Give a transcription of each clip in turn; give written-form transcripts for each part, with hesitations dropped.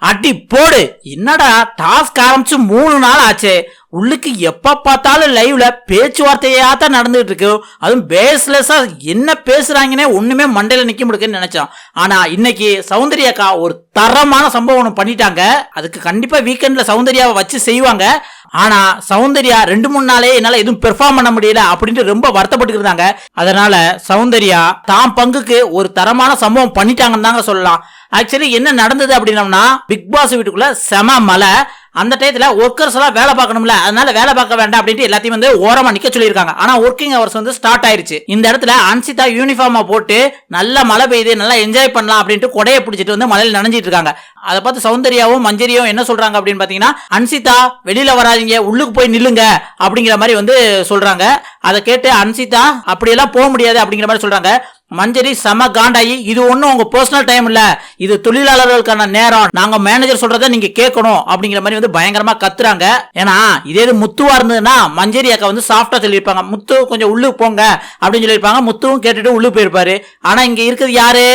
அடி போடு. என்னடா டாஸ்க் ஆரம்பிச்சு 3 நாள் ஆச்சு, உள்ளுக்கு எப்ப பார்த்தாலும் லைவ்ல பேச்சுவார்த்தையா தான் நடந்துட்டு இருக்கு. அதுவும் பேஸ்லெஸ்ஸா என்ன பேசுறாங்கன்னே ஒண்ணுமே மண்டையில நிக்க முடியுதுன்னு நினைச்சோம். ஆனா இன்னைக்கு சௌந்தர்யாக்கா ஒரு தரமான சம்பவம் ஒண்ணு பண்ணிட்டாங்க. அதுக்கு கண்டிப்பா வீக்கெண்ட்ல சௌந்தர்யாவை வச்சு செய்வாங்க. ஆனா சௌந்தர்யா 2-3 நாளே என்னால எதுவும் பெர்ஃபார்ம் பண்ண முடியல அப்படின்ட்டு ரொம்ப வருத்தப்பட்டு இருந்தாங்க. அதனால சௌந்தர்யா தாம் பங்குக்கு ஒரு தரமான சம்பவம் பண்ணிட்டாங்கன்னு தாங்க சொல்லலாம். ஆக்சுவலி என்ன நடந்தது அப்படின்னம்னா, பிக் பாஸ் வீட்டுக்குள்ள செம மழை. அந்த டயத்துல ஒர்க்கர்ஸ் எல்லாம் வேலை பார்க்கணும்ல, அதனால வேலை பார்க்க வேண்டாம் அப்படின்ட்டு எல்லாத்தையும் வந்து ஓரமா நிக்க சொல்லியிருக்காங்க. ஆனா ஒர்க்கிங் ஹவர்ஸ் வந்து ஸ்டார்ட் ஆயிருச்சு. இந்த இடத்துல அன்சிதா யூனிஃபார்மா போட்டு நல்லா மழை பெய்யுது, நல்லா என்ஜாய் பண்ணலாம் அப்படின்ட்டு கொடையை பிடிச்சிட்டு வந்து மழையில நனைஞ்சிட்டு இருக்காங்க. அதை பார்த்து சௌந்தர்யாவும் மஞ்சரியும் என்ன சொல்றாங்க அப்படின்னு பாத்தீங்கன்னா, அன்சிதா வெளியில வராதீங்க, உள்ளுக்கு போய் நில்லுங்க அப்படிங்கிற மாதிரி வந்து சொல்றாங்க. அதை கேட்டு அன்சிதா அப்படியெல்லாம் போக முடியாது அப்படிங்கிற மாதிரி சொல்றாங்க. மஞ்சரி செம காண்டாயி, இது ஒன்னும் உங்க பர்சனல் டைம் இல்ல, இது தொழிலாளர்களுக்கான நேரம், நாங்க மேனேஜர் சொல்றத நீங்க கேட்கணும் அப்படிங்கிற மாதிரி வந்து பயங்கரமா கத்துறாங்க. ஏன்னா இதே முத்துவா இருந்ததுன்னா மஞ்சரி அக்கா வந்து சாஃப்டா சொல்லியிருப்பாங்க, முத்து கொஞ்சம் உள்ளுக்கு போங்க அப்படின்னு சொல்லியிருப்பாங்க. முத்துவும் கேட்டுட்டு உள்ளுக்கு போயிருப்பாரு. ஆனா இங்க இருக்குது யாரு,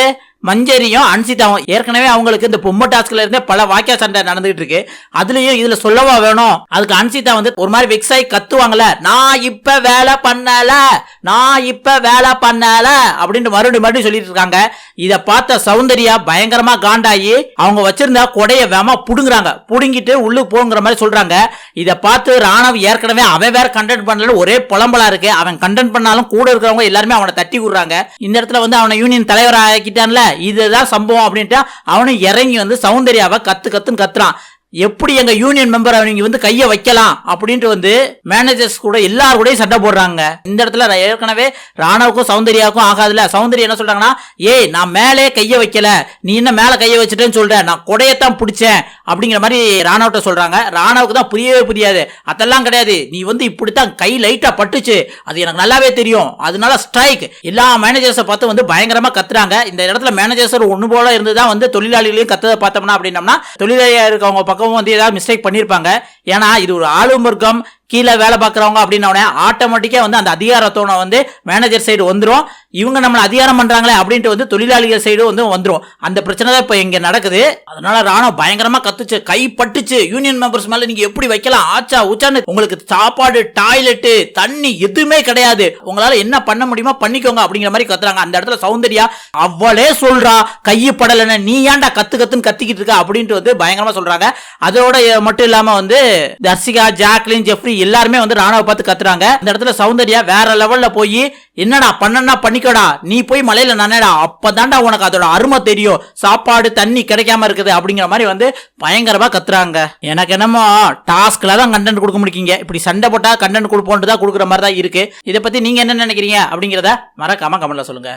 மஞ்சரியும் அன்சிதாவும். ஏற்கனவே அவங்களுக்கு இந்த பொம்மை டாஸ்க்ல இருந்தே பல வாக்கிய சண்டை நடந்துகிட்டு இருக்கு. அதுலயும் இதுல சொல்லவா வேணும், அதுக்கு அன்சிதா வந்து ஒரு மாதிரி வெக்ஸ் ஆகி கத்துவாங்கல்ல, நான் இப்ப வேலை பண்ணல, நான் இப்ப வேலை பண்ணல அப்படின்னு மறுபடியும் சொல்லிட்டு இருக்காங்க. இத பார்த்த சௌந்தர்யா பயங்கரமா காண்டாயி அவங்க வச்சிருந்த கொடைய வேமா புடுங்குறாங்க. புடுங்கிட்டு உள்ளுக்கு போங்கிற மாதிரி சொல்றாங்க. இத பார்த்து ராணவ் ஏற்கனவே அவன் வேற கண்டென்ட் பண்ணல, ஒரே புலம்பலா இருக்கு. அவன் கண்டென்ட் பண்ணாலும் கூட இருக்கிறவங்க எல்லாருமே அவனை தட்டி விடுறாங்க. இந்த இடத்துல வந்து அவனை யூனியன் தலைவர் ஆக்கிட்டான்ல, இதுதான் சம்பவம் அப்படின்ட்டு அவனும் இறங்கி வந்து சௌந்தர்யாவை கத்துன்னு கத்துறான். எப்படி எங்க யூனியன் மெம்பர் அவங்க வந்து கைய வைக்கலாம் அப்படின்ட்டு வந்து மேனேஜர்ஸ் கூட எல்லாரும் கூட சண்டை போடுறாங்க. இந்த இடத்துல ஏற்கனவே ராணவுக்கும் சௌந்தர்யாவுக்கும் ஆகாதுல. சௌந்தர்யா என்ன சொல்றாங்கன்னா, ஏய் நான் மேலே கைய வைக்கல, நீ என்ன மேல கைய வச்சுட்டேன்னு சொல்ற, நான் கொடையத்தான் பிடிச்சேன் அப்படிங்கிற மாதிரி ராணவட்ட சொல்றாங்க. ராணவுக்கு தான் புரியவே புரியாது. அதெல்லாம் கிடையாது, நீ வந்து இப்படித்தான் கை லைட்டா பட்டுச்சு, அது எனக்கு நல்லாவே தெரியும், அதனால ஸ்ட்ரைக். எல்லா மேனேஜர்ஸை பார்த்து வந்து பயங்கரமா கத்துறாங்க. இந்த இடத்துல மேனேஜர்ஸ் ஒண்ணு போல இருந்துதான் வந்து தொழிலாளிகளையும் கத்ததை பார்த்தோம்னா அப்படின்னம்னா, தொழிலாளியா இருக்கவங்க பக்கம் வந்து ஏதாவது மிஸ்டேக் பண்ணிருப்பாங்க. ஏன்னா இது ஒரு ஆளும் வர்க்கம், கீழே வேலை பார்க்கறவங்க அப்படின்னா ஆட்டோமேட்டிக்கா வந்து அந்த அதிகாரத்தோட வந்து மேனேஜர் சைடு வந்துரும். இவங்க நம்மள அதிகாரம் பண்றாங்களே அப்படின்ட்டு வந்து தொழிலாளிகள் சைடு வந்து வந்துரும். அந்த பிரச்சனை தான் இப்ப இங்க நடக்குது. அதனால ராணுவ பயங்கரமா கத்துச்சு, கை பட்டுச்சு. யூனியன் மெம்பர்ஸ் மேல நீங்க எப்படி வைக்கலாம், ஆச்சா உச்சான்னு, உங்களுக்கு சாப்பாடு, டாய்லெட், தண்ணி எதுவுமே கிடையாது, உங்களால என்ன பண்ண முடியுமோ பண்ணிக்கோங்க அப்படிங்கிற மாதிரி கத்துறாங்க. அந்த இடத்துல சௌந்தர்யா அவளே சொல்றா, கையை படலன்னு நீ ஏன்டா கத்துன்னு கத்திக்கிட்டு இருக்க அப்படின்ட்டு வந்து பயங்கரமா சொல்றாங்க. அதோட மட்டும் இல்லாம வந்து தர்சிகா, ஜாக்லின், ஜெஃப்ரி எல்லாருமே வந்து ராணுவ பார்த்து கத்துறாங்க. இந்த இடத்துல சௌந்தர்யா வேற லெவல்ல போய், என்னடா பண்ணனா பண்ணிக்கோடா, நீ போய் மலையில நனைடா, அப்பதான்டா உனக்கு அதோட அருமை தெரியும், சாப்பாடு தண்ணி கிடைக்காம இருக்குது அப்படிங்கிற மாதிரி வந்து பயங்கரமா கத்துறாங்க. எனக்கு என்னமோ டாஸ்க்ல தான் கண்டென்ட் கொடுக்க முடியுங்க, இப்படி சண்டை போட்டா கண்டென்ட் கொடுப்போம் தான் கொடுக்குற மாதிரி தான் இருக்கு. இதை பத்தி நீங்க என்ன நினைக்கிறீங்க அப்படிங்கிறத மறக்காம கமெண்ட்ல சொல்லுங்க.